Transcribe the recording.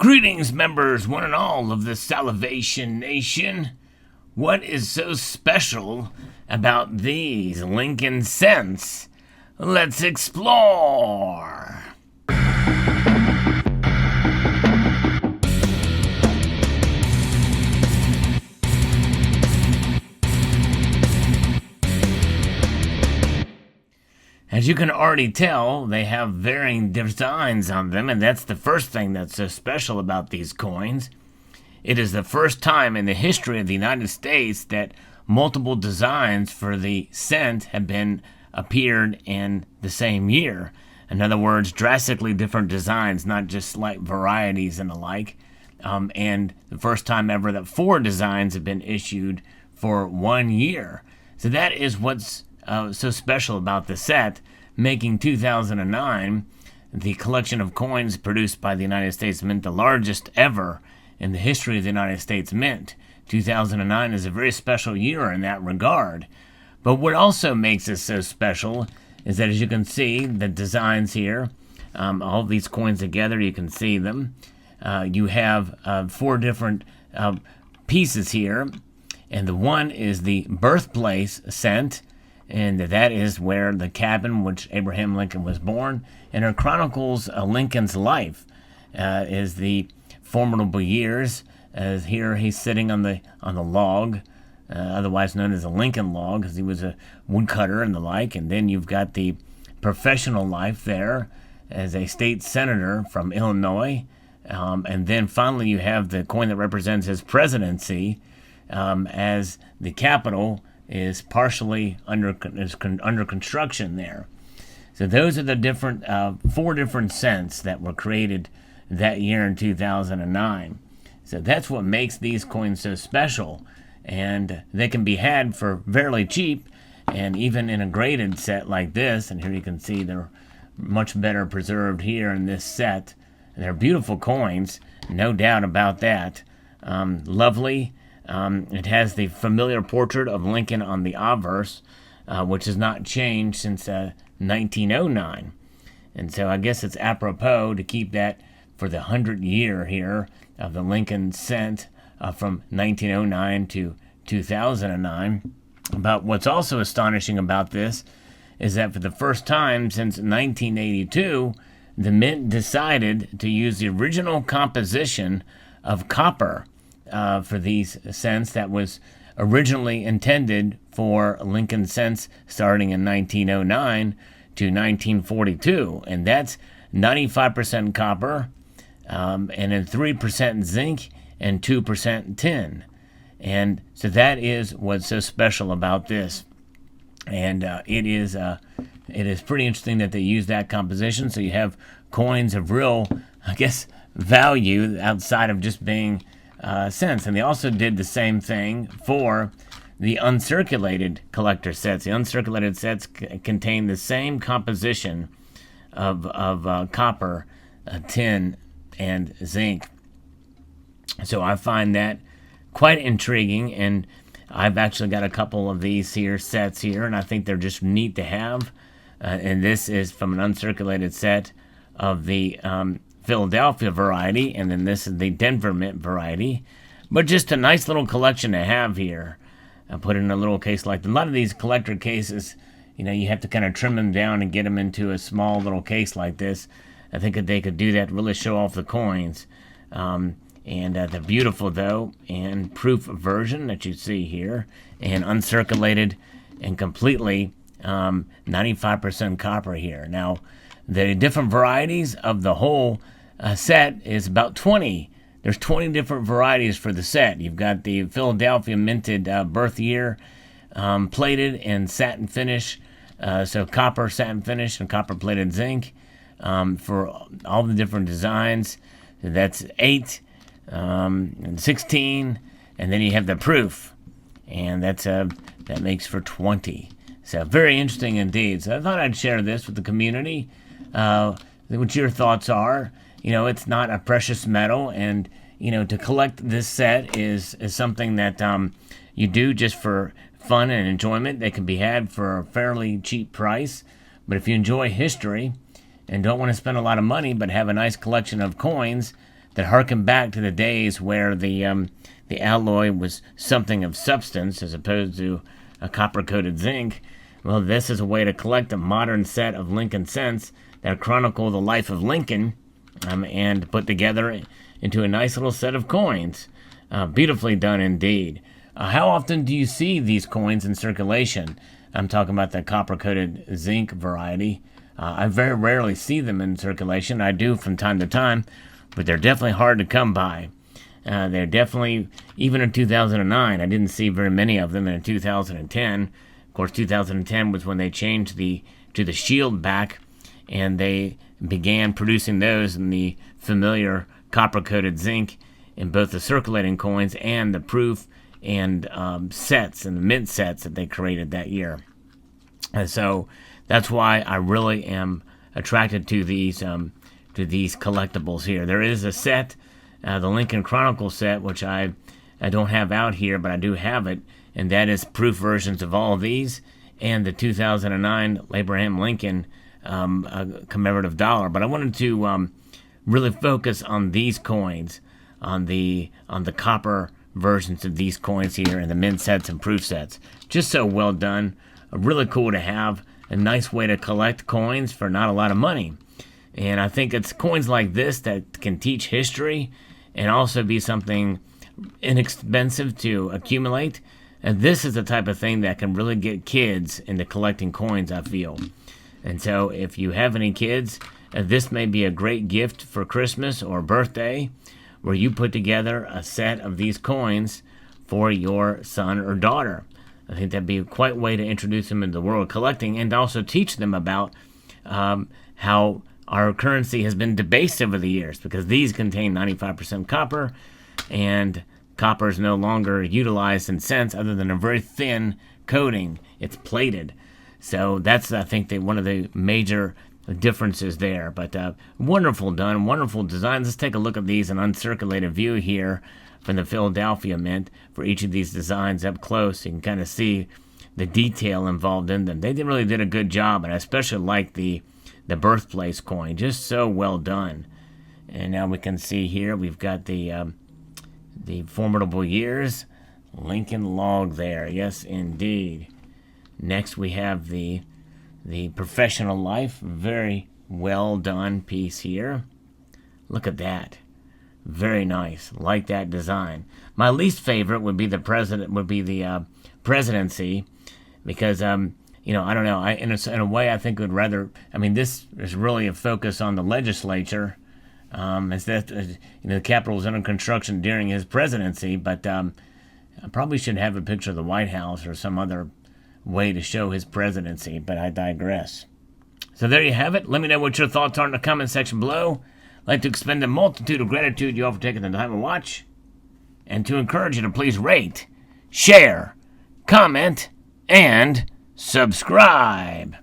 Greetings, members, one and all of the Salivation Nation. What is so special about these Lincoln cents? Let's explore. As you can already tell, they have varying designs on them, and that's the first thing that's so special about these coins. It is the first time in the history of the United States that multiple designs for the cent have appeared in the same year. In other words, drastically different designs, not just slight varieties and the like. And the first time ever that 4 designs have been issued for 1 year. So that is what's so special about the set, making 2009 the collection of coins produced by the United States Mint the largest ever in the history of the United States Mint. 2009 is a very special year in that regard. But what also makes it so special is that, as you can see, the designs here, all of these coins together, you can see them. You have 4 different pieces here, and the one is the birthplace cent, and that is where the cabin which Abraham Lincoln was born, and it chronicles Lincoln's life, is the formidable years. As here he's sitting on the log, otherwise known as a Lincoln log, because he was a woodcutter and the like. And then you've got the professional life there as a state senator from Illinois, and then finally you have the coin that represents his presidency, as the Capitol is partially under construction there. So those are the different 4 different cents that were created that year in 2009. So that's what makes these coins so special, and they can be had for fairly cheap, and even in a graded set like this. And here you can see they're much better preserved here in this set. They're beautiful coins, no doubt about that. Lovely. It has the familiar portrait of Lincoln on the obverse, which has not changed since 1909. And so I guess it's apropos to keep that for the 100th year here of the Lincoln cent, from 1909 to 2009. But what's also astonishing about this is that for the first time since 1982, the Mint decided to use the original composition of copper for these cents that was originally intended for Lincoln cents starting in 1909 to 1942, and that's 95% copper, and then 3% zinc and 2% tin. And so that is what's so special about this. And it is pretty interesting that they use that composition, so you have coins of real, I guess, value outside of just being cents. And they also did the same thing for the uncirculated collector sets. The uncirculated sets contain the same composition of copper, tin, and zinc. So I find that quite intriguing, and I've actually got a couple of these here sets here, and I think they're just neat to have. And this is from an uncirculated set of the Philadelphia variety, and then this is the Denver Mint variety. But just a nice little collection to have here. I put in a little case like that. A lot of these collector cases, you have to kind of trim them down and get them into a small little case like this. I think that they could do that to really show off the coins. And they're beautiful, though, and proof version that you see here, and uncirculated and completely 95% copper here. Now, the different varieties of the whole set is about 20. There's 20 different varieties for the set. You've got the Philadelphia minted birth year, plated and satin finish, so copper satin finish and copper plated zinc for all the different designs. That's 8 and 16, and then you have the proof, and that makes for 20. So very interesting indeed. So I thought I'd share this with the community. What your thoughts are. It's not a precious metal, and to collect this set is something that you do just for fun and enjoyment. They can be had for a fairly cheap price, but if you enjoy history and don't want to spend a lot of money but have a nice collection of coins, that harken back to the days where the alloy was something of substance as opposed to a copper-coated zinc. Well, this is a way to collect a modern set of Lincoln cents that chronicle the life of Lincoln and put together into a nice little set of coins. Beautifully done indeed. How often do you see these coins in circulation? I'm talking about the copper-coated zinc variety. I very rarely see them in circulation. I do from time to time, but they're definitely hard to come by. They're definitely, even in 2009, I didn't see very many of them. And in 2010, of course, 2010 was when they changed to the shield back, and they began producing those in the familiar copper-coated zinc in both the circulating coins and the proof and sets and the mint sets that they created that year. And so that's why I really am attracted to these collectibles here. There is a set, the Lincoln Chronicle set, which I don't have out here, but I do have it, and that is proof versions of all of these, and the 2009 Abraham Lincoln commemorative dollar. But I wanted to really focus on these coins, on the copper versions of these coins here, and the mint sets and proof sets. Just so well done. Really cool to have a nice way to collect coins for not a lot of money. And I think it's coins like this that can teach history and also be something inexpensive to accumulate. And this is the type of thing that can really get kids into collecting coins, I feel. And so if you have any kids, this may be a great gift for Christmas or birthday, where you put together a set of these coins for your son or daughter. I think that'd be quite a way to introduce them into the world of collecting and also teach them about how our currency has been debased over the years, because these contain 95% copper, and copper is no longer utilized in cents other than a very thin coating. It's plated. So that's, I think, one of the major differences there. But wonderful done, wonderful designs. Let's take a look at these in uncirculated view here from the Philadelphia Mint for each of these designs up close. You can kind of see the detail involved in them. They really did a good job, and I especially like the birthplace coin. Just so well done. And now we can see here we've got the formidable years Lincoln log there. Yes, indeed. Next we have the professional life. Very well done piece here. Look at that. Very nice. Like that design. My least favorite would be the presidency, because I don't know. In a way, I think would rather. I mean, this is really a focus on the legislature. As that the Capitol was under construction during his presidency, but I probably should have a picture of the White House or some other way to show his presidency. But I digress. So there you have it. Let me know what your thoughts are in the comment section below. I'd like to expend a multitude of gratitude to you all for taking the time to watch, and to encourage you to please rate, share, comment, and subscribe.